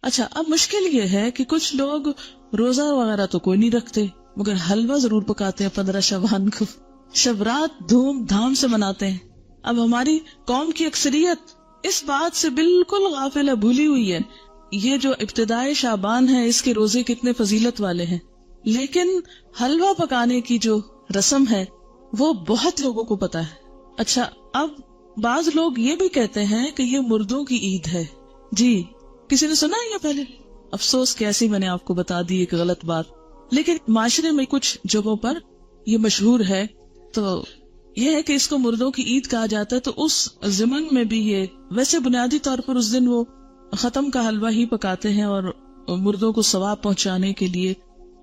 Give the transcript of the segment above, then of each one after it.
اچھا اب مشکل یہ ہے کہ کچھ لوگ روزہ وغیرہ تو کوئی نہیں رکھتے مگر حلوہ ضرور پکاتے ہیں 15 شعبان کو، شب رات دھوم دھام سے مناتے ہیں. اب ہماری قوم کی اکثریت اس بات سے بالکل غافل ہے، بھولی ہوئی ہے یہ جو ابتدائی شعبان ہے اس کے روزے کتنے فضیلت والے ہیں، لیکن حلوہ پکانے کی جو رسم ہے وہ بہت لوگوں کو پتا ہے. اچھا اب بعض لوگ یہ بھی کہتے ہیں کہ یہ مردوں کی عید ہے. جی کسی نے سنا ہے یہ پہلے؟ افسوس کہ ایسی میں نے آپ کو بتا دی ایک غلط بات، لیکن معاشرے میں کچھ جگہوں پر یہ مشہور ہے. تو یہ ہے کہ اس کو مردوں کی عید کہا جاتا ہے. تو اس ضمن میں بھی یہ ویسے بنیادی طور پر اس دن وہ ختم کا حلوہ ہی پکاتے ہیں اور مردوں کو ثواب پہنچانے کے لیے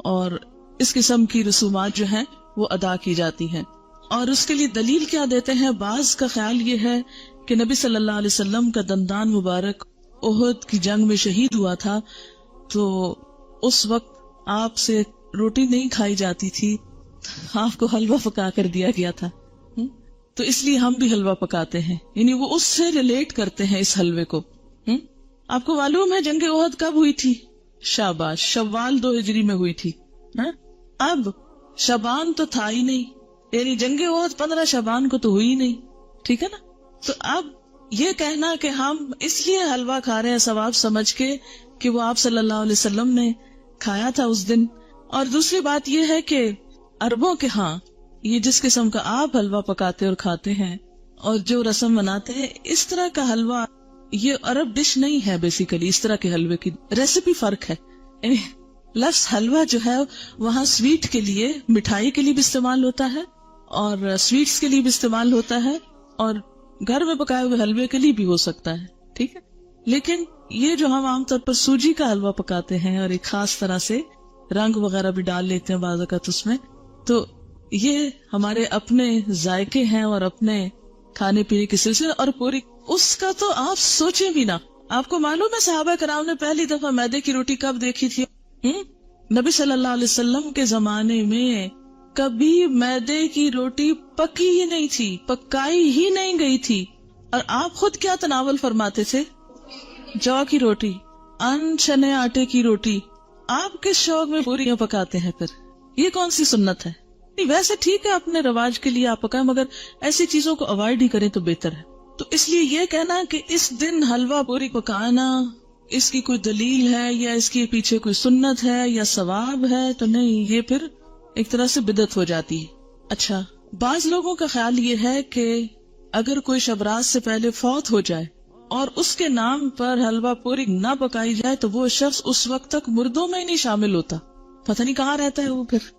اور اس قسم کی رسومات جو ہیں وہ ادا کی جاتی ہیں. اور اس کے لیے دلیل کیا دیتے ہیں؟ بعض کا خیال یہ ہے کہ نبی صلی اللہ علیہ وسلم کا دندان مبارک احد کی جنگ میں شہید ہوا تھا، تو اس وقت آپ سے روٹی نہیں کھائی جاتی تھی، آپ کو حلوہ پکا کر دیا گیا تھا، تو اس لیے ہم بھی حلوہ پکاتے ہیں. یعنی وہ اس سے ریلیٹ کرتے ہیں اس حلوے کو. آپ کو معلوم ہے جنگ احد کب ہوئی تھی؟ شاباش، شوال 2 ہجری میں ہوئی تھی. اب شعبان تو تھا ہی نہیں، یعنی جنگ احد 15 شعبان کو تو ہوئی نہیں، ٹھیک ہے نا. تو اب یہ کہنا کہ ہم اس لیے حلوہ کھا رہے ہیں ثواب سمجھ کے کہ وہ آپ صلی اللہ علیہ وسلم نے کھایا تھا اس دن. اور دوسری بات یہ ہے کہ عربوں کے ہاں یہ جس قسم کا آپ حلوہ پکاتے اور کھاتے ہیں اور جو رسم مناتے ہیں، اس طرح کا حلوہ یہ عرب ڈش نہیں ہے. بیسیکلی اس طرح کے حلوے کی ریسیپی فرق ہے. لفظ حلوہ جو ہے وہاں سویٹ کے لیے، مٹھائی کے لیے بھی استعمال ہوتا ہے اور سویٹس کے لیے بھی استعمال ہوتا ہے اور گھر میں پکائے ہوئے حلوے کے لیے بھی ہو سکتا ہے، ٹھیک ہے. لیکن یہ جو ہم عام طور پر سوجی کا حلوہ پکاتے ہیں اور ایک خاص طرح سے رنگ وغیرہ بھی ڈال لیتے ہیں بعض اوقات اس میں، تو یہ ہمارے اپنے ذائقے ہیں اور اپنے کھانے پینے کے سلسلے. اور پوری اس کا تو آپ سوچیں بھی نہ. آپ کو معلوم ہے صحابہ کرام نے پہلی دفعہ میدے کی روٹی کب دیکھی تھی؟ نبی صلی اللہ علیہ وسلم کے زمانے میں کبھی میدے کی روٹی پکی ہی نہیں تھی، پکائی ہی نہیں گئی تھی. اور آپ خود کیا تناول فرماتے تھے؟ جو کی روٹی، ان چنے آٹے کی روٹی. آپ کس شوق میں پوریاں پکاتے ہیں پھر؟ یہ کون سی سنت ہے؟ ویسے ٹھیک ہے اپنے رواج کے لیے آپ پکائیں، مگر ایسی چیزوں کو اوائڈ ہی کریں تو بہتر ہے. تو اس لیے یہ کہنا کہ اس دن حلوہ پوری پکانا اس کی کوئی دلیل ہے یا اس کے پیچھے کوئی سنت ہے یا ثواب ہے، تو نہیں، یہ پھر ایک طرح سے بدعت ہو جاتی ہے. اچھا بعض لوگوں کا خیال یہ ہے کہ اگر کوئی شب رات سے پہلے فوت ہو جائے اور اس کے نام پر حلوہ پوری نہ پکائی جائے تو وہ شخص اس وقت تک مردوں میں ہی نہیں شامل ہوتا. پتہ نہیں کہاں رہتا ہے وہ. پھر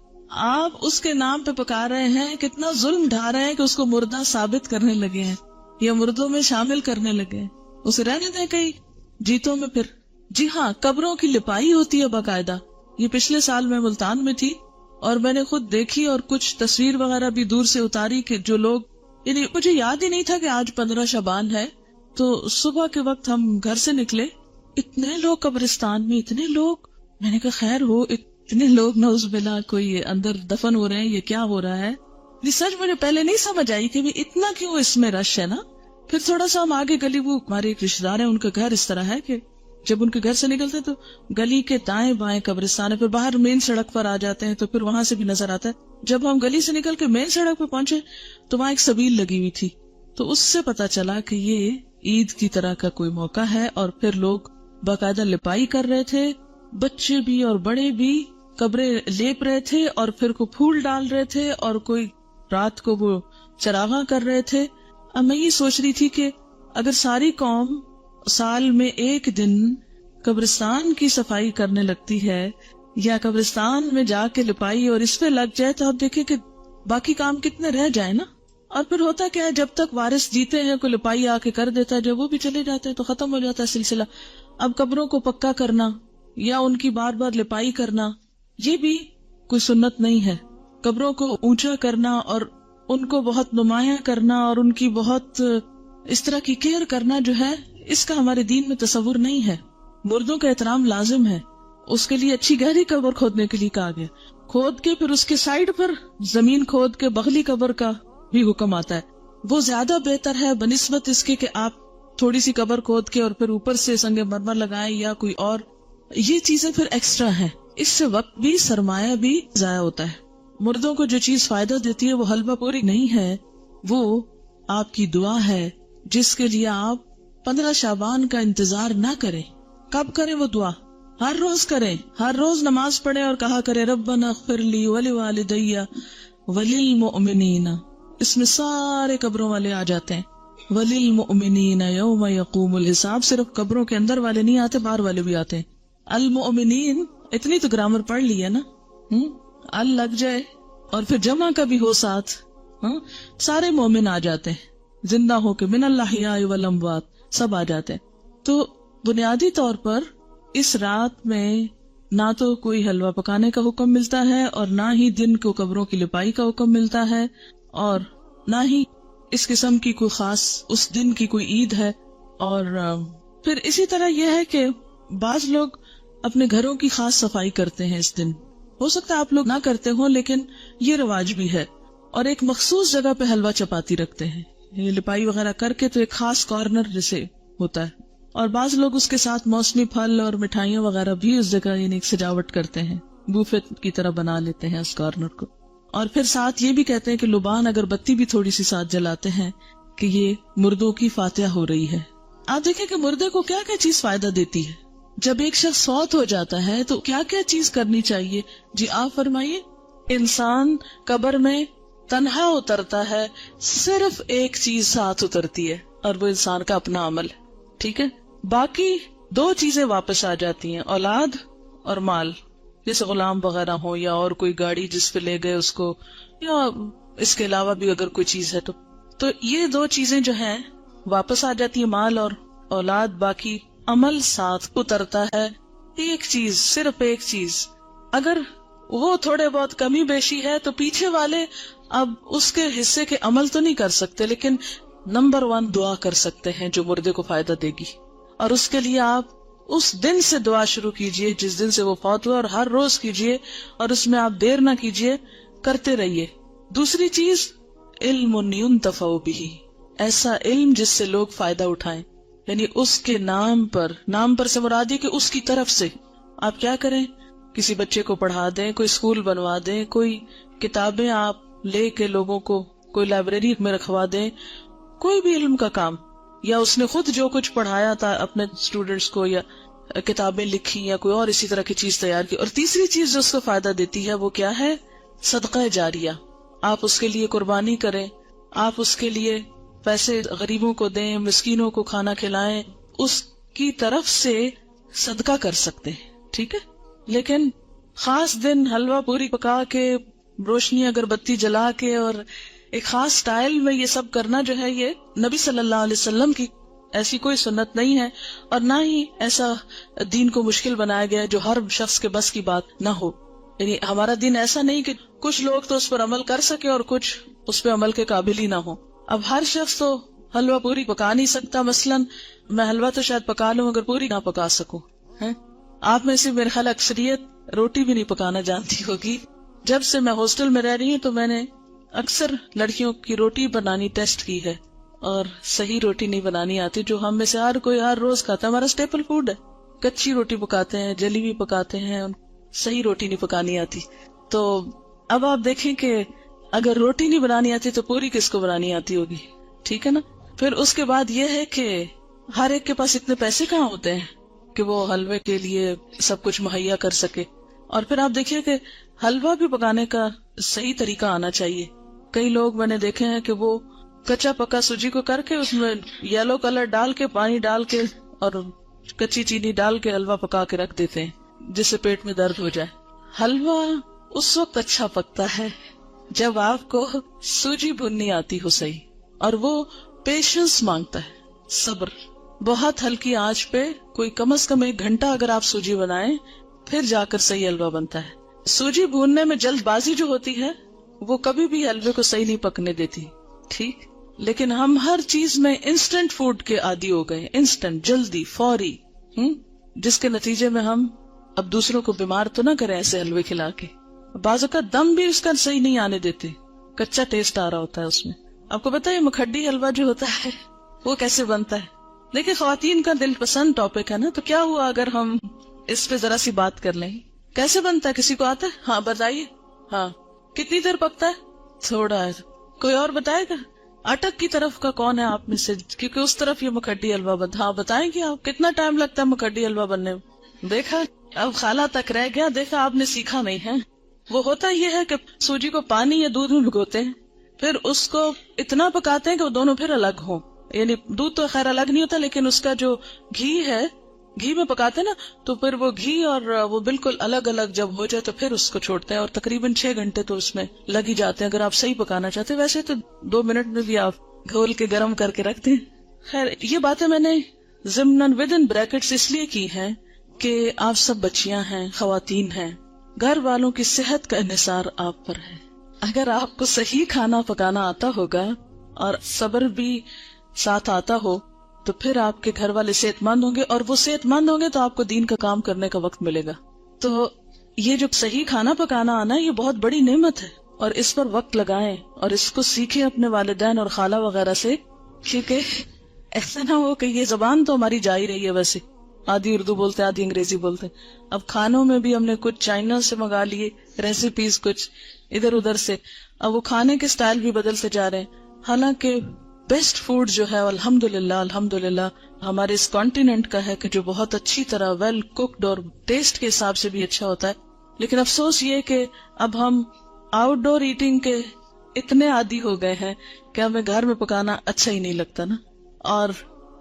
آپ اس کے نام پہ پکا رہے ہیں، کتنا ظلم ڈھا رہے ہیں کہ اس کو مردہ ثابت کرنے لگے ہیں یا مردوں میں شامل کرنے لگے ہیں. اسے رہنے دیں کئی جیتوں میں. پھر جی ہاں، قبروں کی لپائی ہوتی ہے باقاعدہ. یہ پچھلے سال میں ملتان میں تھی اور میں نے خود دیکھی اور کچھ تصویر وغیرہ بھی دور سے اتاری کہ جو لوگ، یعنی مجھے یاد ہی نہیں تھا کہ آج 15 شعبان ہے. تو صبح کے وقت ہم گھر سے نکلے، اتنے لوگ قبرستان میں، اتنے لوگ. میں نے کہا خیر ہو، اتنے لوگ نعوذ باللہ کوئی اندر دفن ہو رہے ہیں، یہ کیا ہو رہا ہے. سچ مجھے پہلے نہیں سمجھ آئی کہ اتنا کیوں اس میں رش ہے نا. پھر تھوڑا سا ہم آگے گلی، وہ ہمارے ایک رشتے دار ہیں، ان کا گھر اس طرح ہے کہ جب ان کے گھر سے نکلتے تو گلی کے دائیں بائیں قبرستان ہے، پھر باہر مین سڑک پر آ جاتے ہیں تو پھر وہاں سے بھی نظر آتا ہے. جب ہم گلی سے نکل کے مین سڑک پہ پہنچے تو وہاں ایک سبیل لگی ہوئی تھی، تو اس سے پتا چلا کہ یہ عید کی طرح کا کوئی موقع ہے. اور پھر لوگ باقاعدہ لپائی کر رہے تھے، بچے بھی اور بڑے بھی قبریں لیپ رہے تھے اور پھر کو پھول ڈال رہے تھے اور کوئی رات کو وہ چراغاں کر رہے تھے. اب میں یہ سوچ رہی تھی کہ اگر ساری قوم سال میں ایک دن قبرستان کی صفائی کرنے لگتی ہے یا قبرستان میں جا کے لپائی اور اس پہ لگ جائے تو آپ دیکھیں کہ باقی کام کتنے رہ جائے نا. اور پھر ہوتا کیا ہے، جب تک وارث جیتے ہیں کوئی لپائی آ کے کر دیتا ہے، جب وہ بھی چلے جاتے ہیں تو ختم ہو جاتا ہے سلسلہ. اب قبروں کو پکا کرنا یا ان کی بار بار لپائی کرنا یہ بھی کوئی سنت نہیں ہے. قبروں کو اونچا کرنا اور ان کو بہت نمایاں کرنا اور ان کی بہت اس طرح کی کیئر کرنا جو ہے، اس کا ہمارے دین میں تصور نہیں ہے. مردوں کا احترام لازم ہے، اس کے لیے اچھی گہری قبر کھودنے کے لیے کہا گیا، کھود کے پھر اس کے سائڈ پر زمین کھود کے بغلی قبر کا بھی حکم آتا ہے. وہ زیادہ بہتر ہے بنسبت اس کے کہ آپ تھوڑی سی قبر کھود کے اور پھر اوپر سے سنگ مرمر لگائیں یا کوئی اور یہ چیزیں پھر ایکسٹرا ہیں. اس سے وقت بھی سرمایہ بھی ضائع ہوتا ہے. مردوں کو جو چیز فائدہ دیتی ہے وہ حلوہ پوری نہیں ہے، وہ آپ کی دعا ہے جس کے لیے آپ 15 شعبان کا انتظار نہ کریں. کب کریں وہ دعا؟ ہر روز کریں. ہر روز نماز پڑھیں اور کہا کریں ربنا اغفر لی ولوالدی وللمؤمنین. اس میں سارے قبروں والے آ جاتے ہیں. وللمؤمنین یوم یقوم الحساب. صرف قبروں کے اندر والے نہیں آتے، باہر والے بھی آتے ہیں. المؤمنین اتنی تو گرامر پڑھ لی ہے نا. ال لگ جائے اور پھر جمع کا بھی ہو ساتھ، سارے مومن آ جاتے ہیں، زندہ ہو کے من الاحیاء والاموات سب آ جاتے ہیں. تو بنیادی طور پر اس رات میں نہ تو کوئی حلوہ پکانے کا حکم ملتا ہے اور نہ ہی دن کو قبروں کی لپائی کا حکم ملتا ہے اور نہ ہی اس قسم کی کوئی خاص اس دن کی کوئی عید ہے. اور پھر اسی طرح یہ ہے کہ بعض لوگ اپنے گھروں کی خاص صفائی کرتے ہیں اس دن. ہو سکتا ہے آپ لوگ نہ کرتے ہوں لیکن یہ رواج بھی ہے. اور ایک مخصوص جگہ پہ حلوہ چپاتی رکھتے ہیں، یہ لپائی وغیرہ کر کے، تو ایک خاص کارنر جیسے ہوتا ہے. اور بعض لوگ اس کے ساتھ موسمی پھل اور مٹھائیاں وغیرہ بھی اس جگہ یعنی سجاوٹ کرتے ہیں، بوفے کی طرح بنا لیتے ہیں اس کارنر کو. اور پھر ساتھ یہ بھی کہتے ہیں کہ لبان اگر بتی بھی تھوڑی سی ساتھ جلاتے ہیں کہ یہ مردوں کی فاتحہ ہو رہی ہے. آپ دیکھیں کہ مردے کو کیا کیا چیز فائدہ دیتی ہے. جب ایک شخص فوت ہو جاتا ہے تو کیا کیا چیز کرنی چاہیے؟ جی آپ فرمائیے. انسان قبر میں تنہا اترتا ہے، صرف ایک چیز ساتھ اترتی ہے اور وہ انسان کا اپنا عمل ہے. ٹھیک ہے، باقی 2 چیزیں واپس آ جاتی ہیں، اولاد اور مال. جیسے غلام وغیرہ ہو یا اور کوئی گاڑی جس پہ لے گئے اس کو، یا اس کے علاوہ بھی اگر کوئی چیز ہے تو یہ 2 چیزیں جو ہیں واپس آ جاتی ہیں، مال اور اولاد. باقی عمل ساتھ اترتا ہے. ایک چیز، صرف ایک چیز، اگر وہ تھوڑے بہت کمی بیشی ہے تو پیچھے والے اب اس کے حصے کے عمل تو نہیں کر سکتے، لیکن نمبر 1 دعا کر سکتے ہیں جو مردے کو فائدہ دے گی. اور اس کے لیے آپ اس دن سے دعا شروع کیجئے جس دن سے وہ فوت ہوا، اور ہر روز کیجئے اور اس میں آپ دیر نہ کیجئے، کرتے رہیے. دوسری چیز، علم ينتفع به، ایسا علم جس سے لوگ فائدہ اٹھائیں، یعنی اس کے نام پر سے مراد ہے کہ اس کی طرف سے آپ کیا کریں، کسی بچے کو پڑھا دیں، کوئی اسکول بنوا دیں، کوئی کتابیں آپ لے کے لوگوں کو کوئی لائبریری میں رکھوا دیں، کوئی بھی علم کا کام، یا اس نے خود جو کچھ پڑھایا تھا اپنے اسٹوڈینٹس کو، یا کتابیں لکھی یا کوئی اور اسی طرح کی چیز تیار کی. اور تیسری چیز جو اس کو فائدہ دیتی ہے وہ کیا ہے؟ صدقہ جاریہ. آپ اس کے لیے قربانی کریں، آپ اس کے لیے پیسے غریبوں کو دیں، مسکینوں کو کھانا کھلائیں، اس کی طرف سے صدقہ کر سکتے ہیں. ٹھیک ہے، لیکن خاص دن حلوہ پوری پکا کے، روشنی اگربتی جلا کے اور ایک خاص سٹائل میں یہ سب کرنا جو ہے، یہ نبی صلی اللہ علیہ وسلم کی ایسی کوئی سنت نہیں ہے، اور نہ ہی ایسا دین کو مشکل بنایا گیا ہے جو ہر شخص کے بس کی بات نہ ہو. یعنی ہمارا دین ایسا نہیں کہ کچھ لوگ تو اس پر عمل کر سکے اور کچھ اس پہ عمل کے قابل ہی نہ ہو. اب ہر شخص تو حلوہ پوری پکا نہیں سکتا. مثلا میں حلوہ تو شاید پکا لوں اگر پوری نہ پکا سکوں. آپ میں سے میرے خیال اکثریت روٹی بھی نہیں پکانا جانتی ہوگی. جب سے میں ہاسٹل میں رہ رہی ہوں تو میں نے اکثر لڑکیوں کی روٹی بنانی ٹیسٹ کی ہے، اور صحیح روٹی نہیں بنانی آتی، جو ہم میں سے ہر کوئی ہر روز کھاتا ہے. ہمارا اسٹیپل فوڈ ہے. کچی روٹی پکاتے ہیں، جلی بھی پکاتے ہیں، صحیح روٹی نہیں پکانی آتی. تو اب آپ دیکھیں کہ اگر روٹی نہیں بنانی آتی تو پوری کس کو بنانی آتی ہوگی. ٹھیک ہے نا. پھر اس کے بعد یہ ہے کہ ہر ایک کے پاس اتنے پیسے کہاں ہوتے ہیں کہ وہ حلوے کے لیے سب کچھ مہیا کر سکے. اور پھر آپ دیکھیے کہ حلوہ بھی پکانے کا صحیح طریقہ آنا چاہیے. کئی لوگ میں نے دیکھے ہیں کہ وہ کچا پکا سوجی کو کر کے اس میں یلو کلر ڈال کے، پانی ڈال کے اور کچی چینی ڈال کے حلوہ پکا کے رکھ دیتے ہیں جس سے پیٹ میں درد ہو جائے. حلوہ اس وقت اچھا پکتا ہے جب آپ کو سوجی بھوننی آتی ہو صحیح، اور وہ پیشنس مانگتا ہے، صبر. بہت ہلکی آنچ پہ کوئی کم از کم 1 گھنٹہ اگر آپ سوجی بنائیں پھر جا کر صحیح حلوہ بنتا ہے. سوجی بھوننے میں جلد بازی جو ہوتی ہے وہ کبھی بھی حلوے کو صحیح نہیں پکنے دیتی. ٹھیک، لیکن ہم ہر چیز میں انسٹنٹ فوڈ کے عادی ہو گئے، انسٹنٹ، جلدی، فوری، جس کے نتیجے میں ہم اب دوسروں کو بیمار تو نہ کریں ایسے حلوے کھلا کے. بعض اوقات دم بھی اس کا صحیح نہیں آنے دیتے، کچا ٹیسٹ آ رہا ہوتا ہے اس میں. آپ کو پتا ہے مکھڈی حلوہ جو ہوتا ہے وہ کیسے بنتا ہے؟ دیکھیں خواتین کا دل پسند ٹاپک ہے نا. تو کیا ہوا اگر ہم اس پہ ذرا سی بات کر لیں. کیسے بنتا ہے؟ کسی کو آتا ہے؟ ہاں بتائیے. ہاں کتنی دیر پکتا ہے؟ تھوڑا ہے. کوئی اور بتائے گا؟ اٹک کی طرف کا کون ہے آپ میں سے؟ کیونکہ اس طرف یہ مکھڈی حلوہ بنتا. ہاں بتائیں گے آپ کتنا ٹائم لگتا ہے مکھڈی حلوہ بننے میں؟ دیکھا، اب خالہ تک رہ گیا. دیکھا آپ نے سیکھا نہیں ہے. وہ ہوتا یہ ہے کہ سوجی کو پانی یا دودھ میں بھگوتے ہیں، پھر اس کو اتنا پکاتے ہیں کہ وہ دونوں پھر الگ ہوں. یعنی دودھ تو خیر الگ نہیں ہوتا، لیکن اس کا جو گھی ہے، گھی میں پکاتے نا، تو پھر وہ گھی اور وہ بالکل الگ الگ جب ہو جائے تو پھر اس کو چھوڑتے ہیں. اور تقریباً 6 گھنٹے تو اس میں لگ ہی جاتے ہیں اگر آپ صحیح پکانا چاہتے ہیں. ویسے تو 2 منٹ میں بھی آپ گھول کے گرم کر کے رکھتے ہیں. خیر یہ باتیں میں نے ضمن ودن بریکٹس اس لیے کی ہیں کہ آپ سب بچیاں ہیں، خواتین ہیں، گھر والوں کی صحت کا انحصار آپ پر ہے. اگر آپ کو صحیح کھانا پکانا آتا ہوگا اور صبر بھی ساتھ آتا ہو تو پھر آپ کے گھر والے صحت مند ہوں گے، اور وہ صحت مند ہوں گے تو آپ کو دین کا کام کرنے کا وقت ملے گا. تو یہ جو صحیح کھانا پکانا آنا یہ بہت بڑی نعمت ہے، اور اس پر وقت لگائیں اور اس کو سیکھیں اپنے والدین اور خالہ وغیرہ سے، کیونکہ ایسا نہ ہو کہ یہ زبان تو ہماری جا ہی رہی ہے، ویسے آدھی اردو بولتے آدھی انگریزی بولتے. اب کھانوں میں بھی ہم نے کچھ چائنا سے منگا لیے ریسیپیز، کچھ ادھر ادھر سے. اب وہ کھانے کے سٹائل بھی بدلتے جا رہے ہیں. حالانکہ بیسٹ فوڈ جو ہے الحمدللہ ہمارے اس کانٹیننٹ کا ہے، کہ جو بہت اچھی طرح ویل کوکڈ اور ٹیسٹ کے حساب سے بھی اچھا ہوتا ہے. لیکن افسوس یہ کہ اب ہم آؤٹ ڈور ایٹنگ کے اتنے عادی ہو گئے ہیں کہ ہمیں گھر میں پکانا اچھا ہی نہیں لگتا نا. اور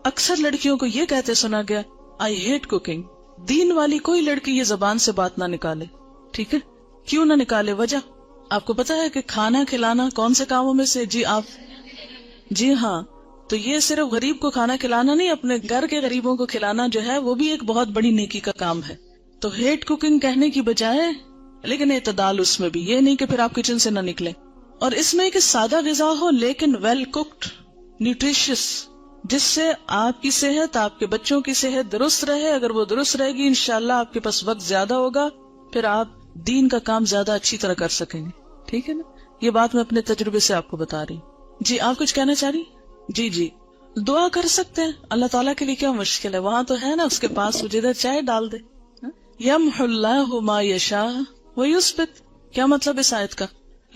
اکثر لڑکیوں کو یہ کہتے سنا گیا آئی ہیٹ کوکنگ. دین والی کوئی لڑکی یہ زبان سے بات نہ نکالے، ٹھیک ہے؟ کیوں نہ نکالے؟ وجہ آپ کو پتا ہے کہ کھانا کھلانا کون سے کاموں میں سے؟ جی ہاں، تو یہ صرف غریب کو کھانا کھلانا نہیں، اپنے گھر کے غریبوں کو کھلانا جو ہے وہ بھی ایک بہت بڑی نیکی کا کام ہے. تو ہیٹ کوکنگ کہنے کی بجائے، لیکن اعتدال اس میں بھی، یہ نہیں کہ پھر آپ کچن سے نہ نکلیں. اور اس میں کہ سادہ غذا ہو لیکن ویل کوکڈ، نیوٹریشس، جس سے آپ کی صحت، آپ کے بچوں کی صحت درست رہے. اگر وہ درست رہے گی انشاءاللہ آپ کے پاس وقت زیادہ ہوگا، پھر آپ دین کا کام زیادہ اچھی طرح کر سکیں گے. ٹھیک ہے نا؟ یہ بات میں اپنے تجربے سے آپ کو بتا رہی. جی آپ کچھ کہنا چاہ رہی؟ جی دعا کر سکتے ہیں. اللہ تعالیٰ کے لیے کیا مشکل ہے؟ وہاں تو ہے نا اس کے پاس، وہ جدھر چاہے ڈال دے. یمحو اللہ ما یشاء ویثبت. کیا مطلب اس آیت کا؟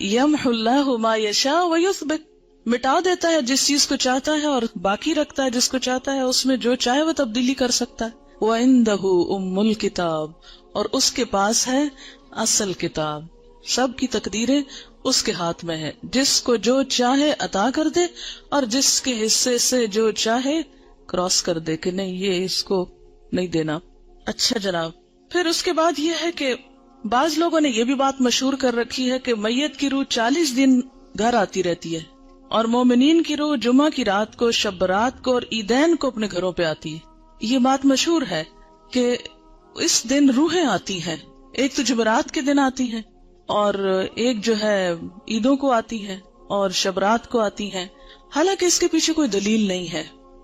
یمحو اللہ ما یشاء ویثبت، مٹا دیتا ہے جس چیز کو چاہتا ہے اور باقی رکھتا ہے جس کو چاہتا ہے. اس میں جو چاہے وہ تبدیلی کر سکتا ہے. وَعِندَهُ أُمُّ الْكِتَابِ، اور اس کے پاس ہے اصل کتاب. سب کی تقدیریں اس کے ہاتھ میں ہے. جس کو جو چاہے عطا کر دے اور جس کے حصے سے جو چاہے کراس کر دے کہ نہیں یہ اس کو نہیں دینا. اچھا جناب، پھر اس کے بعد یہ ہے کہ بعض لوگوں نے یہ بھی بات مشہور کر رکھی ہے کہ میت کی روح 40 دن گھر آتی رہتی ہے، اور مومنین کی روح جمعہ کی رات کو، شب برات کو اور عیدین کو اپنے گھروں پہ آتی ہے. یہ بات مشہور ہے کہ اس دن روحیں آتی ہیں. ایک تو جمعرات کے دن آتی ہیں، اور ایک جو ہے عیدوں کو آتی ہے اور شبرات کو آتی ہیں. حالانکہ اس کے پیچھے کوئی دلیل نہیں ہے،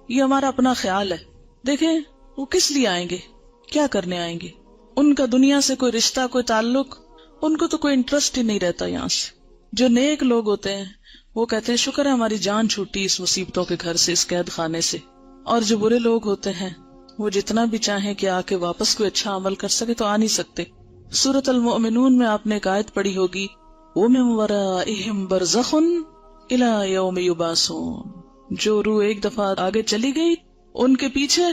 یہ ہمارا اپنا خیال ہے. دیکھیں وہ کس لیے آئیں گے، کیا کرنے آئیں گے؟ ان کا دنیا سے کوئی رشتہ، کوئی تعلق، ان کو تو کوئی انٹرسٹ ہی نہیں رہتا یہاں سے. جو نیک لوگ ہوتے ہیں وہ کہتے ہیں شکر ہے ہماری جان چھوٹی اس مصیبتوں کے گھر سے، اس قید خانے سے. اور جو برے لوگ ہوتے ہیں وہ جتنا بھی چاہیں کہ آ کے واپس کوئی اچھا عمل کر سکے تو آ نہیں سکتے. سورۃ المؤمنون میں آپ نے ایک آیت پڑھی ہوگی، وَمِن وَرَائِهِمْ بَرْزَخٌ إِلَى يَوْمِ يُبْعَثُونَ. جو روح ایک دفعہ آگے چلی گئی ان کے پیچھے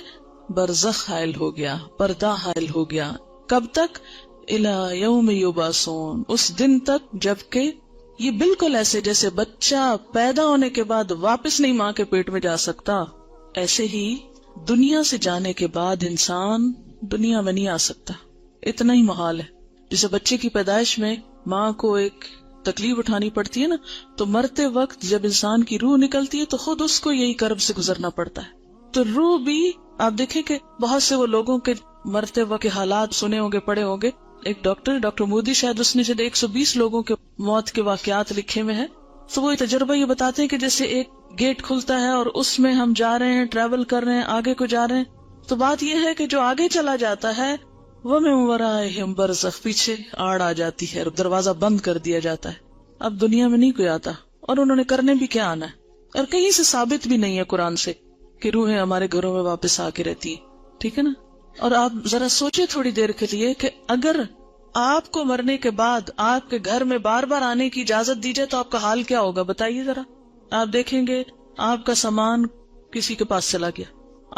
برزخ حائل ہو گیا، پردہ حائل ہو گیا. کب تک؟ إِلَى يَوْمِ يُبْعَثُونَ، اس دن تک جبکہ یہ بالکل ایسے جیسے بچہ پیدا ہونے کے بعد واپس نہیں ماں کے پیٹ میں جا سکتا، ایسے ہی دنیا سے جانے کے بعد انسان دنیا میں نہیں آ سکتا. اتنا ہی محال ہے. جیسے بچے کی پیدائش میں ماں کو ایک تکلیف اٹھانی پڑتی ہے نا، تو مرتے وقت جب انسان کی روح نکلتی ہے تو خود اس کو یہی کرب سے گزرنا پڑتا ہے. تو روح بھی آپ دیکھیں کہ بہت سے وہ لوگوں کے مرتے وقت کے حالات سنے ہوں گے، پڑھے ہوں گے. ایک ڈاکٹر مودی شاید اس نے 120 لوگوں کے موت کے واقعات لکھے میں ہیں. تو وہ تجربہ یہ بتاتے ہیں کہ جیسے ایک گیٹ کھلتا ہے اور اس میں ہم جا رہے ہیں، ٹریول کر رہے ہیں، آگے کو جا رہے ہیں. تو بات یہ ہے کہ جو آگے چلا جاتا ہے وہ میں وَرَائِهِمْ بَرْزَخ، پیچھے آڑ آ جاتی ہے، دروازہ بند کر دیا جاتا ہے. اب دنیا میں نہیں کوئی آتا، اور انہوں نے کرنے بھی کیا آنا ہے. اور کہیں سے ثابت بھی نہیں ہے قرآن سے کہ روحیں ہمارے گھروں میں واپس آ کے رہتی ہے. ٹھیک ہے نا؟ اور آپ ذرا سوچے تھوڑی دیر کے لیے کہ اگر آپ کو مرنے کے بعد آپ کے گھر میں بار بار آنے کی اجازت دی جائے تو آپ کا حال کیا ہوگا، بتائیے ذرا. آپ دیکھیں گے آپ کا سامان کسی کے پاس چلا گیا،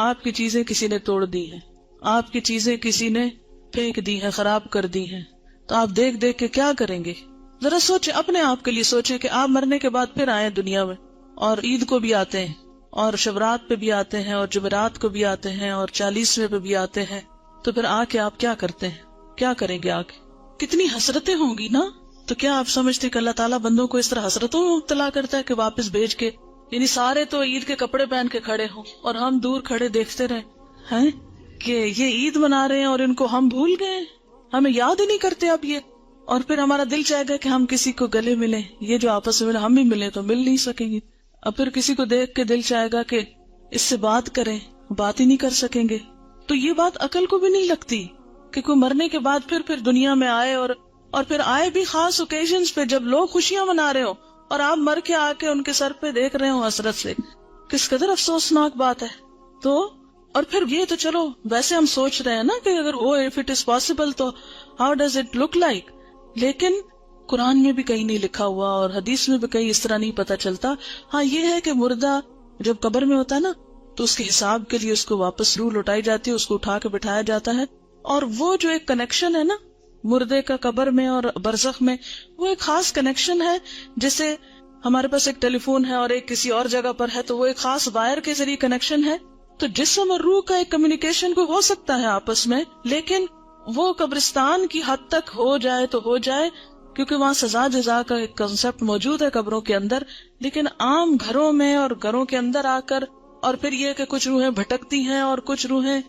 آپ کی چیزیں کسی نے توڑ دی ہیں، آپ کی چیزیں کسی نے پھینک دی ہیں، خراب کر دی ہیں، تو آپ دیکھ دیکھ کے کیا کریں گے؟ ذرا سوچیں، اپنے آپ کے لیے سوچیں کہ آپ مرنے کے بعد پھر آئے دنیا میں، اور عید کو بھی آتے ہیں، اور شبرات پہ بھی آتے ہیں، اور جمعرات کو بھی آتے ہیں، اور 40ویں پہ بھی آتے ہیں، تو پھر آ کے آپ کیا کرتے ہیں؟ کیا کریں گے؟ آ کے کتنی حسرتیں ہوں گی نا. تو کیا آپ سمجھتے کہ اللہ تعالیٰ بندوں کو اس طرح حسرتوں میں مبتلا کرتا ہے کہ واپس بھیج کے، یعنی سارے تو عید کے کپڑے پہن کے کھڑے ہوں اور ہم دور کھڑے دیکھتے رہے ہیں کہ یہ عید منا رہے ہیں اور ان کو ہم بھول گئے، ہمیں یاد ہی نہیں کرتے اب یہ. اور پھر ہمارا دل چاہے گا کہ ہم کسی کو گلے ملیں، یہ جو آپس میں ہم بھی ملیں تو مل نہیں سکیں گے. اور پھر کسی کو دیکھ کے دل چاہے گا کہ اس سے بات کریں، بات ہی نہیں کر سکیں گے. تو یہ بات عقل کو بھی نہیں لگتی کہ کوئی مرنے کے بعد پھر دنیا میں آئے، اور پھر آئے بھی خاص اوکیزنز پہ جب لوگ خوشیاں منا رہے ہوں اور آپ مر کے آ کے ان کے سر پہ دیکھ رہے ہوں حسرت سے. کس قدر افسوسناک بات ہے. تو اور پھر یہ تو چلو ویسے ہم سوچ رہے ہیں نا کہ اگر ہو اف اٹ از پاسبل تو how does it look like, لیکن قرآن میں بھی کہیں نہیں لکھا ہوا اور حدیث میں بھی کہیں اس طرح نہیں پتا چلتا. ہاں یہ ہے کہ مردہ جب قبر میں ہوتا ہے نا تو اس کے حساب کے لیے اس کو واپس روح لوٹائی جاتی ہے، اس کو اٹھا کے بٹھایا جاتا ہے. اور وہ جو ایک کنیکشن ہے نا مردے کا قبر میں اور برزخ میں، وہ ایک خاص کنیکشن ہے. جیسے ہمارے پاس ایک ٹیلی فون ہے اور ایک کسی اور جگہ پر ہے تو وہ ایک خاص وائر کے ذریعے کنیکشن ہے. تو جسم اور روح کا ایک کمیونیکیشن کو ہو سکتا ہے آپس میں، لیکن وہ قبرستان کی حد تک ہو جائے تو ہو جائے، کیونکہ وہاں سزا جزا کا ایک کنسپٹ موجود ہے قبروں کے اندر. لیکن عام گھروں میں اور گھروں کے اندر آ کر، اور پھر یہ کہ کچھ روحیں بھٹکتی ہیں اور کچھ روحیں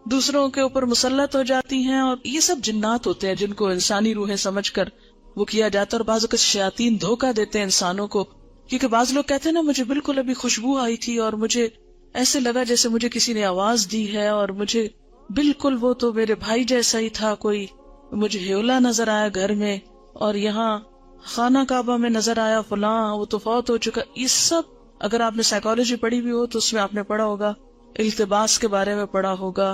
دوسروں کے اوپر مسلط ہو جاتی ہیں، اور یہ سب جنات ہوتے ہیں جن کو انسانی روحیں سمجھ کر وہ کیا جاتا ہے. اور بعض اوقات شیاطین دھوکہ دیتے ہیں انسانوں کو، کیونکہ بعض لوگ کہتے ہیں نا مجھے بالکل ابھی خوشبو آئی تھی اور مجھے ایسے لگا جیسے مجھے کسی نے آواز دی ہے، اور مجھے بالکل وہ تو میرے بھائی جیسا ہی تھا، کوئی مجھے ہیولا نظر آیا گھر میں، اور یہاں خانہ کعبہ میں نظر آیا فلاں، وہ تو فوت ہو چکا. یہ سب اگر آپ نے سائیکالوجی پڑھی ہوئی ہو تو اس میں آپ نے پڑھا ہوگا، التباس کے بارے میں پڑھا ہوگا،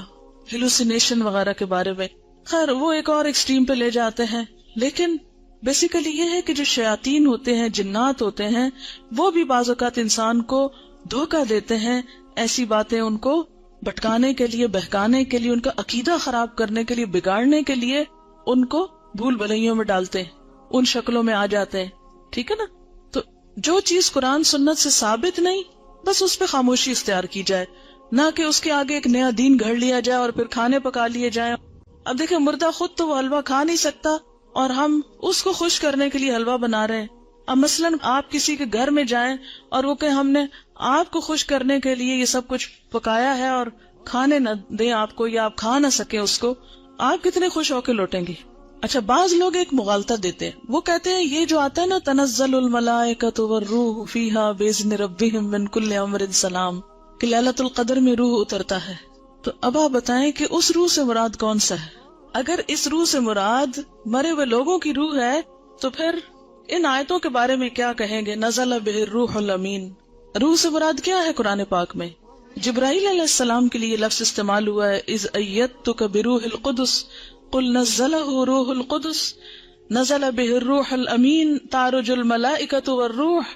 ہیلوسینیشن وغیرہ کے بارے میں. خیر وہ ایک اور ایکسٹریم پہ لے جاتے ہیں. لیکن بیسیکلی یہ ہے کہ جو شیاطین ہوتے ہیں، جنات ہوتے ہیں، وہ بھی بعض اوقات انسان کو دھوکہ دیتے ہیں، ایسی باتیں ان کو بھٹکانے کے لیے، بہکانے کے لیے، ان کا عقیدہ خراب کرنے کے لیے، بگاڑنے کے لیے ان کو بھول بھلائیوں میں ڈالتے ہیں، ان شکلوں میں آ جاتے ہیں. ٹھیک ہے نا؟ تو جو چیز قرآن سنت سے ثابت نہیں، بس اس پہ خاموشی اختیار کی جائے، نہ کہ اس کے آگے ایک نیا دین گھڑ لیا جائے اور پھر کھانے پکا لیے جائیں. اب دیکھیں مردہ خود تو وہ حلوہ کھا نہیں سکتا اور ہم اس کو خوش کرنے کے لیے حلوہ بنا رہے ہیں. اب مثلاً آپ کسی کے گھر میں جائیں اور وہ کہ ہم نے آپ کو خوش کرنے کے لیے یہ سب کچھ پکایا ہے اور کھانے نہ دیں آپ کو، یا آپ کھا نہ سکیں اس کو، آپ کتنے خوش ہو کے لوٹیں گے؟ اچھا بعض لوگ ایک مغالطہ دیتے ہیں، وہ کہتے ہیں یہ جو آتا ہے نا تنزل الملائکۃ والروح فیہا باذن ربہم من کل امر سلام، کہ لیلۃ القدر میں روح اترتا ہے. تو اب آپ بتائیں کہ اس روح سے مراد کون سا ہے؟ اگر اس روح سے مراد مرے ہوئے لوگوں کی روح ہے تو پھر ان آیتوں کے بارے میں کیا کہیں گے؟ نزل بہ الروح الامین، روح سے مراد کیا ہے قرآن پاک میں؟ جبرائیل علیہ السلام کے لیے یہ لفظ استعمال ہوا ہے، اذ ایدتک بروح القدس قل نزلہ روح القدس نزل بہ الروح الامین تعرج الملائکۃ والروح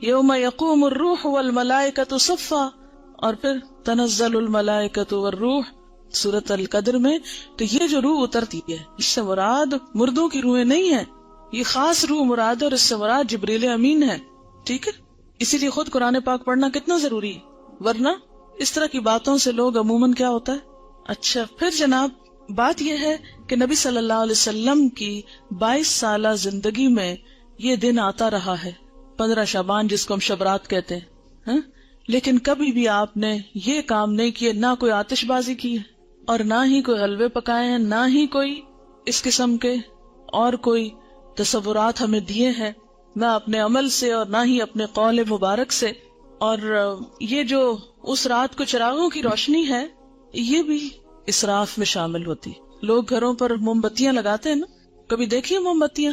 یوم یقوم الروح والملائکۃ صفا، اور پھر تنزل الملائکۃ والروح سورۃ القدر میں. تو یہ جو روح اترتی ہے اس سے مراد مردوں کی روحیں نہیں ہیں، یہ خاص روح مراد ہے، اور اس سے مراد جبریل امین ہے. ٹھیک ہے، اسی لیے خود قرآن پاک پڑھنا کتنا ضروری ہے، ورنہ اس طرح کی باتوں سے لوگ عموماً کیا ہوتا ہے. اچھا پھر جناب بات یہ ہے کہ نبی صلی اللہ علیہ وسلم کی 22 سالہ زندگی میں یہ دن آتا رہا ہے 15 شعبان، جس کو ہم شبرات کہتے ہیں، لیکن کبھی بھی آپ نے یہ کام نہیں کیے، نہ کوئی آتش بازی کی ہے اور نہ ہی کوئی حلوے پکائے ہیں، نہ ہی کوئی اس قسم کے اور کوئی تصورات ہمیں دیے ہیں، نہ اپنے عمل سے اور نہ ہی اپنے قول مبارک سے. اور یہ جو اس رات کو چراغوں کی روشنی ہے یہ بھی اسراف میں شامل ہوتی. لوگ گھروں پر موم بتیاں لگاتے ہیں نا، کبھی دیکھیے موم بتیاں،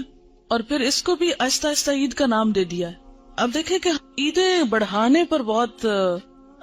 اور پھر اس کو بھی آہستہ آہستہ عید کا نام دے دیا ہے. اب دیکھیں کہ عیدیں بڑھانے پر بہت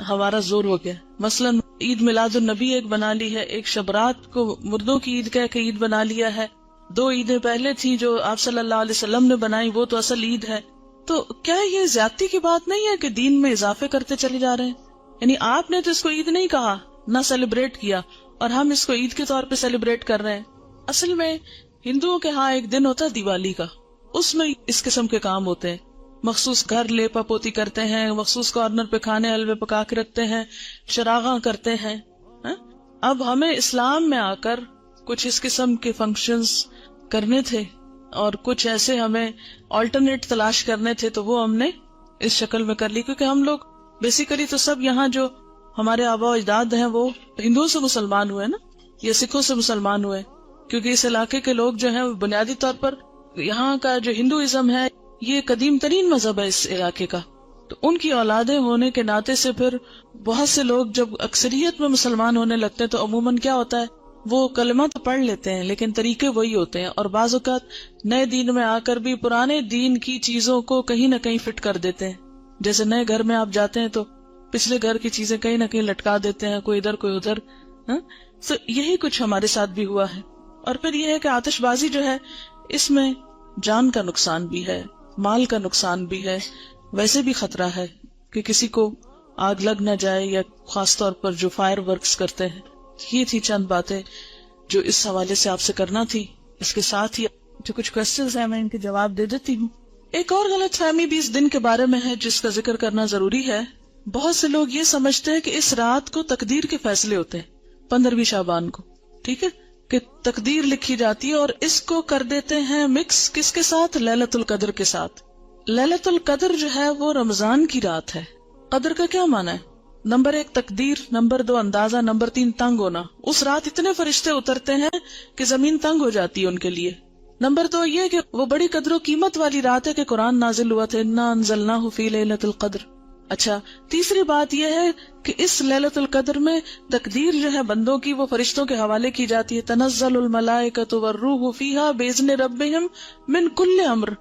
ہمارا زور ہو گیا. مثلاً عید میلاد النبی ایک بنا لی ہے، ایک شبرات کو مردوں کی عید کہہ کے عید بنا لیا ہے، 2 عیدیں پہلے تھی جو آپ صلی اللہ علیہ وسلم نے بنائی، وہ تو اصل عید ہے. تو کیا یہ زیادتی کی بات نہیں ہے کہ دین میں اضافے کرتے چلے جا رہے ہیں؟ یعنی آپ نے تو اس کو عید نہیں کہا، نہ سیلیبریٹ کیا، اور ہم اس کو عید کے طور پہ سیلیبریٹ کر رہے ہیں. اصل میں ہندوؤں کے ہاں ایک دن ہوتا ہے دیوالی کا، اس میں اس قسم کے کام ہوتے ہیں. مخصوص گھر لیپا پوتی کرتے ہیں، مخصوص کارنر پہ کھانے حلوے پکا کے رکھتے ہیں، چراغاں کرتے ہیں. اب ہمیں اسلام میں آ کر کچھ اس قسم کے فنکشنز کرنے تھے اور کچھ ایسے ہمیں آلٹرنیٹ تلاش کرنے تھے، تو وہ ہم نے اس شکل میں کر لی. کیونکہ ہم لوگ بیسیکلی تو سب یہاں جو ہمارے آبا و اجداد ہیں وہ ہندوؤں سے مسلمان ہوئے نا، یا سکھوں سے مسلمان ہوئے، کیونکہ اس علاقے کے لوگ جو ہیں بنیادی طور پر یہاں کا جو ہندوازم ہے یہ قدیم ترین مذہب ہے اس علاقے کا. تو ان کی اولادیں ہونے کے ناطے سے پھر بہت سے لوگ جب اکثریت میں مسلمان ہونے لگتے ہیں تو عموماً کیا ہوتا ہے، وہ کلمہ تو پڑھ لیتے ہیں لیکن طریقے وہی ہوتے ہیں، اور بعض اوقات نئے دین میں آ کر بھی پرانے دین کی چیزوں کو کہیں نہ کہیں فٹ کر دیتے ہیں. جیسے نئے گھر میں آپ جاتے ہیں تو پچھلے گھر کی چیزیں کہیں نہ کہیں لٹکا دیتے ہیں، کوئی ادھر کوئی ادھر. تو یہی کچھ ہمارے ساتھ بھی ہوا ہے. اور پھر یہ ہے کہ آتش بازی جو ہے اس میں جان کا نقصان بھی ہے، مال کا نقصان بھی ہے، ویسے بھی خطرہ ہے کہ کسی کو آگ لگ نہ جائے، یا خاص طور پر جو فائر ورکس کرتے ہیں. یہ تھی چند باتیں جو اس حوالے سے آپ سے کرنا تھی. اس کے ساتھ ہی جو کچھ کوشچنز ہیں میں ان کے جواب دے دیتی ہوں. ایک اور غلط فہمی بھی اس دن کے بارے میں ہے جس کا ذکر کرنا ضروری ہے. بہت سے لوگ یہ سمجھتے ہیں کہ اس رات کو تقدیر کے فیصلے ہوتے ہیں، 15ویں شعبان کو، ٹھیک ہے، کہ تقدیر لکھی جاتی ہے، اور اس کو کر دیتے ہیں مکس کس کے ساتھ، لیلۃ القدر کے ساتھ. لیلۃ القدر جو ہے وہ رمضان کی رات ہے. قدر کا کیا معنی ہے؟ نمبر 1 تقدیر، نمبر 2 اندازہ، نمبر 3 تنگ ہونا. اس رات اتنے فرشتے اترتے ہیں کہ زمین تنگ ہو جاتی ہے ان کے لیے. نمبر 2 یہ کہ وہ بڑی قدر و قیمت والی رات ہے کہ قرآن نازل ہوا تھا، انا انزلناہ فی لیلۃ القدر. اچھا، تیسری بات یہ ہے کہ اس لیلۃ القدر میں تقدیر جو ہے بندوں کی وہ فرشتوں کے حوالے کی جاتی ہے. تنزل الملائکۃ والروح فیہا باذن ربہم من کل امر.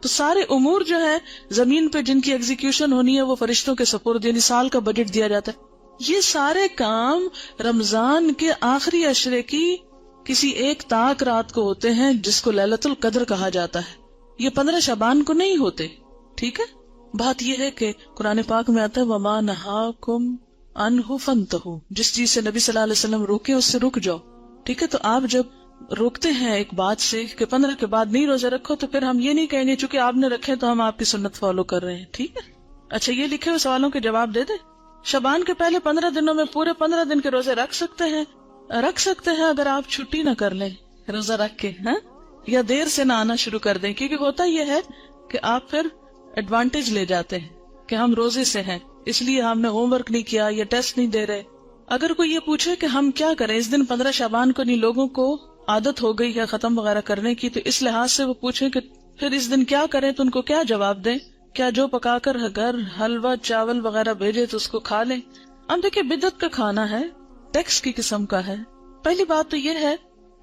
تو سارے امور جو ہے زمین پہ جن کی ایگزیکیوشن ہونی ہے وہ فرشتوں کے سپرد، یعنی سال کا بجٹ دیا جاتا ہے. یہ سارے کام رمضان کے آخری عشرے کی کسی ایک طاق رات کو ہوتے ہیں جس کو لیلۃ القدر کہا جاتا ہے. یہ 15 شعبان کو نہیں ہوتے. ٹھیک ہے، بات یہ ہے کہ قرآن پاک میں آتا ہے وَمَا نَهَاكُمْ عَنْهُ فَانْتَهُوا، جس چیز سے نبی صلی اللہ علیہ وسلم روکے اس سے رک جاؤ. ٹھیک ہے، تو آپ جب روکتے ہیں ایک بات سے کہ 15 کے بعد نہیں روزے رکھو، تو پھر ہم یہ نہیں کہیں گے چونکہ آپ نے رکھے تو ہم آپ کی سنت فالو کر رہے ہیں. ٹھیک ہے، اچھا یہ لکھے ہوئے سوالوں کے جواب دے دیں. شعبان کے پہلے 15 دنوں میں پورے 15 دن کے روزے رکھ سکتے ہیں اگر آپ چھٹی نہ کر لیں روزہ رکھ کے، یا دیر سے نہ آنا شروع کر دیں. کیونکہ ہوتا یہ ہے کہ آپ پھر ایڈوانٹیج لے جاتے ہیں کہ ہم روزے سے ہیں اس لیے ہم نے ہوم ورک نہیں کیا یا ٹیسٹ نہیں دے رہے. اگر کوئی یہ پوچھے کہ ہم کیا کریں اس دن 15 شعبان کو، نہیں لوگوں کو عادت ہو گئی ہے ختم وغیرہ کرنے کی، تو اس لحاظ سے وہ پوچھیں کہ پھر اس دن کیا کریں، تو ان کو کیا جواب دیں؟ کیا جو پکا کر گھر حلوہ چاول وغیرہ بھیجے تو اس کو کھا لیں؟ اب دیکھیں بدعت کا کھانا ہے، ٹیکس کی قسم کا ہے. پہلی بات تو یہ ہے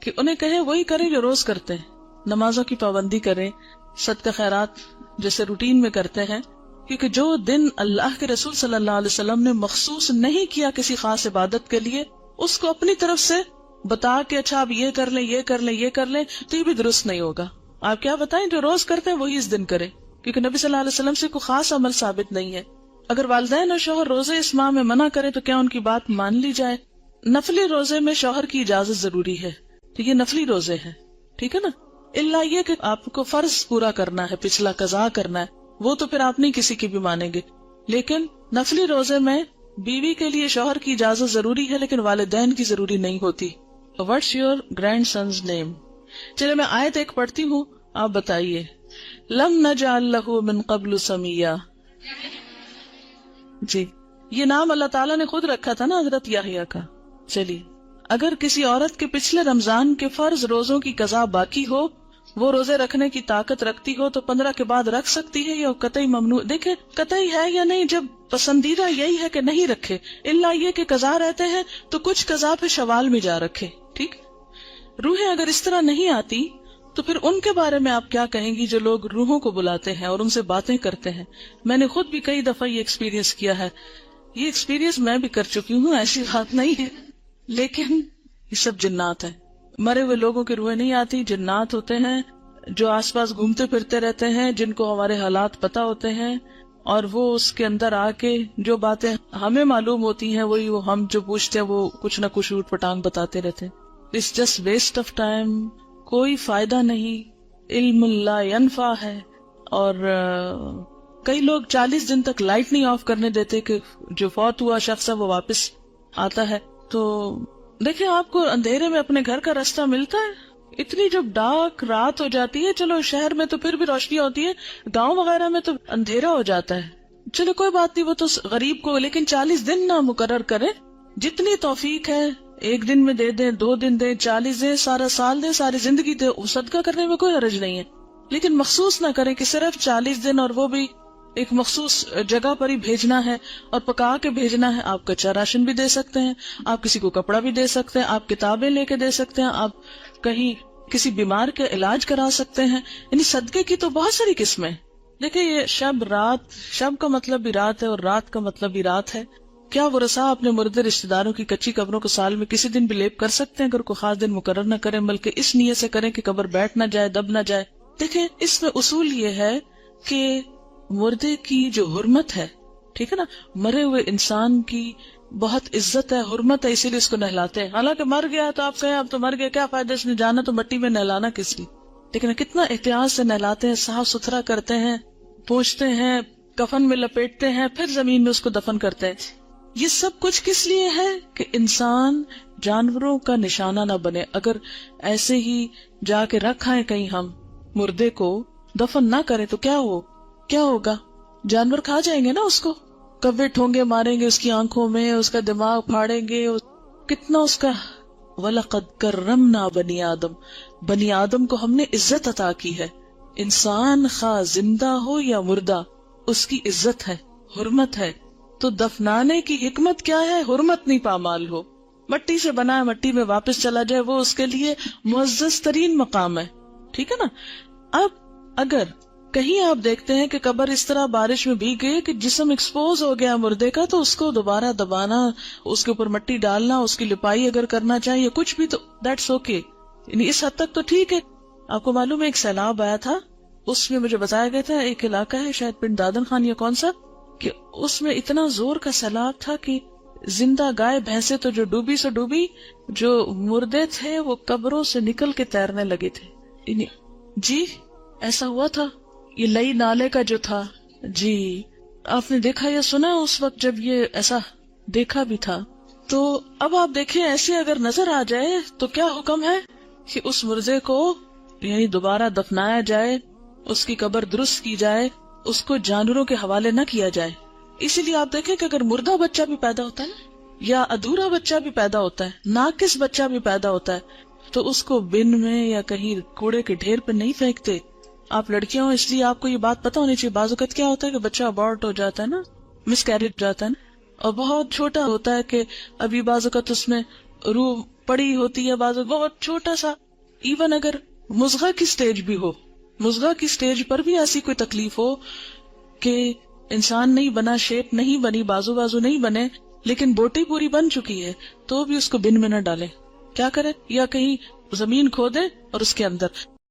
کہ انہیں کہیں وہی کریں جو روز کرتے ہیں، نمازوں کی پابندی کریں، صدقہ خیرات جیسے روٹین میں کرتے ہیں. کیونکہ جو دن اللہ کے رسول صلی اللہ علیہ وسلم نے مخصوص نہیں کیا کسی خاص عبادت کے لیے، اس کو اپنی طرف سے بتا کے اچھا آپ یہ کر لیں یہ کر لیں یہ کر لیں، تو یہ بھی درست نہیں ہوگا. آپ کیا بتائیں جو روز کرتے ہیں وہی اس دن کریں، کیونکہ نبی صلی اللہ علیہ وسلم سے کوئی خاص عمل ثابت نہیں ہے. اگر والدین اور شوہر روزے اس ماہ میں منع کریں تو کیا ان کی بات مان لی جائے؟ نفلی روزے میں شوہر کی اجازت ضروری ہے، تو یہ نفلی روزے ہیں، ٹھیک ہے نا. اللہ یہ کہ آپ کو فرض پورا کرنا ہے، پچھلا قضا کرنا ہے، وہ تو پھر آپ نہیں کسی کی بھی مانیں گے. لیکن نفلی روزے میں بیوی کے لیے شوہر کی اجازت ضروری ہے لیکن والدین کی ضروری نہیں ہوتی. What's your grandson's name؟ چلے میں آیت ایک پڑھتی ہوں، آپ بتائیے. لم نجعل له من قبل سمیہ. جی یہ نام اللہ تعالیٰ نے خود رکھا تھا نا حضرت یحییٰ کا. چلیے اگر کسی عورت کے پچھلے رمضان کے فرض روزوں کی قضا باقی ہو، وہ روزے رکھنے کی طاقت رکھتی ہو، تو 15 کے بعد رکھ سکتی ہے یا قطعی ممنوع؟ دیکھیں قطعی ہے یا نہیں، جب پسندیدہ یہی ہے کہ نہیں رکھے، الا یہ کہ قضا رہتے ہیں تو کچھ قضا پہ شوال میں جا رکھے. ٹھیک، روحیں اگر اس طرح نہیں آتی تو پھر ان کے بارے میں آپ کیا کہیں گی جو لوگ روحوں کو بلاتے ہیں اور ان سے باتیں کرتے ہیں؟ میں نے خود بھی کئی دفعہ یہ ایکسپیرینس کیا ہے یہ ایکسپیرینس میں بھی کر چکی ہوں، ایسی بات نہیں ہے، لیکن یہ سب جنات ہیں. مرے ہوئے لوگوں کی روحیں نہیں آتی، جنات ہوتے ہیں جو آس پاس گھومتے پھرتے رہتے ہیں، جن کو ہمارے حالات پتہ ہوتے ہیں، اور وہ اس کے اندر آ کے جو باتیں ہمیں معلوم ہوتی ہیں وہی وہ ہم جو پوچھتے ہیں وہ کچھ نہ کچھ اوٹ پٹانگ بتاتے رہتے ہیں. It's just waste of time, کوئی فائدہ نہیں، علم لا ینفع ہے. اور کئی لوگ 40 دن تک لائٹ نہیں آف کرنے دیتے کہ جو فوت ہوا شخص ہے وہ واپس آتا ہے. تو دیکھیں آپ کو اندھیرے میں اپنے گھر کا راستہ ملتا ہے؟ اتنی جب ڈارک رات ہو جاتی ہے، چلو شہر میں تو پھر بھی روشنی ہوتی ہے، گاؤں وغیرہ میں تو اندھیرا ہو جاتا ہے. چلو کوئی بات نہیں، وہ تو غریب کو، لیکن 40 دن نہ مقرر کرے. جتنی توفیق ہے 1 دن میں دے دیں، 2 دن دیں، 40 دیں، سارا سال دیں، ساری زندگی دیں، صدقہ کرنے میں کوئی حرج نہیں ہے. لیکن مخصوص نہ کریں کہ صرف 40 دن، اور وہ بھی ایک مخصوص جگہ پر ہی بھیجنا ہے اور پکا کے بھیجنا ہے. آپ کچا راشن بھی دے سکتے ہیں، آپ کسی کو کپڑا بھی دے سکتے ہیں، آپ کتابیں لے کے دے سکتے ہیں، آپ کہیں کسی بیمار کا علاج کرا سکتے ہیں. یعنی صدقے کی تو بہت ساری قسمیں. دیکھیں یہ شب رات، شب کا مطلب بھی رات ہے اور رات کا مطلب بھی رات ہے. کیا وہ رسا اپنے مردے رشتہ داروں کی کچی قبروں کو سال میں کسی دن بھی لیپ کر سکتے ہیں؟ اگر کوئی خاص دن مقرر نہ کریں، بلکہ اس نیت سے کریں کہ قبر بیٹھ نہ جائے، دب نہ جائے. دیکھیں اس میں اصول یہ ہے کہ مردے کی جو حرمت ہے، ٹھیک ہے نا، مرے ہوئے انسان کی بہت عزت ہے، حرمت ہے، اسی لیے اس کو نہلاتے ہیں. حالانکہ مر گیا تو آپ کہیں اب تو مر گیا، کیا فائدہ اس نے جانا تو مٹی میں نہلانا کس لیے. لیکن کتنا احتیاط سے نہلاتے ہیں، صاف ستھرا کرتے ہیں، پوچھتے ہیں، کفن میں لپیٹتے ہیں، پھر زمین میں اس کو دفن کرتے ہیں. یہ سب کچھ کس لیے ہے کہ انسان جانوروں کا نشانہ نہ بنے. اگر ایسے ہی جا کے رکھ آئیں کہیں ہم مردے کو، دفن نہ کریں تو کیا ہوگا؟ جانور کھا جائیں گے نا اس کو، کوے ٹھونگے ماریں گے اس کی آنکھوں میں، اس کا دماغ پھاڑیں گے، کتنا اس کا. وَلَقَدْ كَرَّمْنَا بَنِي آدم، بنی آدم کو ہم نے عزت عطا کی ہے. انسان خواہ زندہ ہو یا مردہ، اس کی عزت ہے، حرمت ہے. تو دفنانے کی حکمت کیا ہے؟ حرمت نہیں پامال ہو. مٹی سے بنا ہے، مٹی میں واپس چلا جائے، وہ اس کے لیے معزز ترین مقام ہے. ٹھیک ہے نا. اب اگر کہیں آپ دیکھتے ہیں کہ قبر اس طرح بارش میں بھیگ گئی کہ جسم ایکسپوز ہو گیا مردے کا، تو اس کو دوبارہ دبانا، اس کے اوپر مٹی ڈالنا، اس کی لپائی اگر کرنا چاہیے کچھ بھی، تو دیٹس اوکے. یعنی اس حد تک تو ٹھیک ہے. آپ کو معلوم ہے ایک سیلاب آیا تھا، اس میں مجھے بتایا گیا تھا ایک علاقہ ہے شاید پنڈ دادن خان یا کون سا، کہ اس میں اتنا زور کا سیلاب تھا کہ زندہ گائے بھینسیں تو جو ڈوبی سو ڈوبی، جو مردے تھے وہ قبروں سے نکل کے تیرنے لگے تھے. جی ایسا ہوا تھا. یہ لئی نالے کا جو تھا، جی آپ نے دیکھا یا سنا اس وقت جب یہ ایسا دیکھا بھی تھا. تو اب آپ دیکھیں ایسے اگر نظر آ جائے تو کیا حکم ہے کہ اس مردے کو یعنی دوبارہ دفنایا جائے، اس کی قبر درست کی جائے، اس کو جانوروں کے حوالے نہ کیا جائے. اسی لیے آپ دیکھیں کہ اگر مردہ بچہ بھی پیدا ہوتا ہے نا، یا ادھورا بچہ بھی پیدا ہوتا ہے، ناقص بچہ بھی پیدا ہوتا ہے، تو اس کو بن میں یا کہیں کوڑے کے ڈھیر پہ نہیں پھینکتے. آپ لڑکیاں ہو اس لیے آپ کو یہ بات پتہ ہونی چاہیے. بعض اوقات کیا ہوتا ہے کہ بچہ ابارٹ ہو جاتا ہے نا، مس کیریج ہو جاتا ہے نا، اور بہت چھوٹا ہوتا ہے کہ ابھی بعض اوقات اس میں روح پڑی ہوتی ہے، بعض بہت چھوٹا سا. ایون اگر مضغہ کی سٹیج بھی ہو، مضغہ کی سٹیج پر بھی ایسی کوئی تکلیف ہو کہ انسان نہیں بنا، شیپ نہیں بنی، بازو نہیں بنے، لیکن بوٹی پوری بن چکی ہے، تو بھی اس کو بن میں نہ ڈالیں. کیا کرے؟ یا کہیں زمین کھودے اور اس کے اندر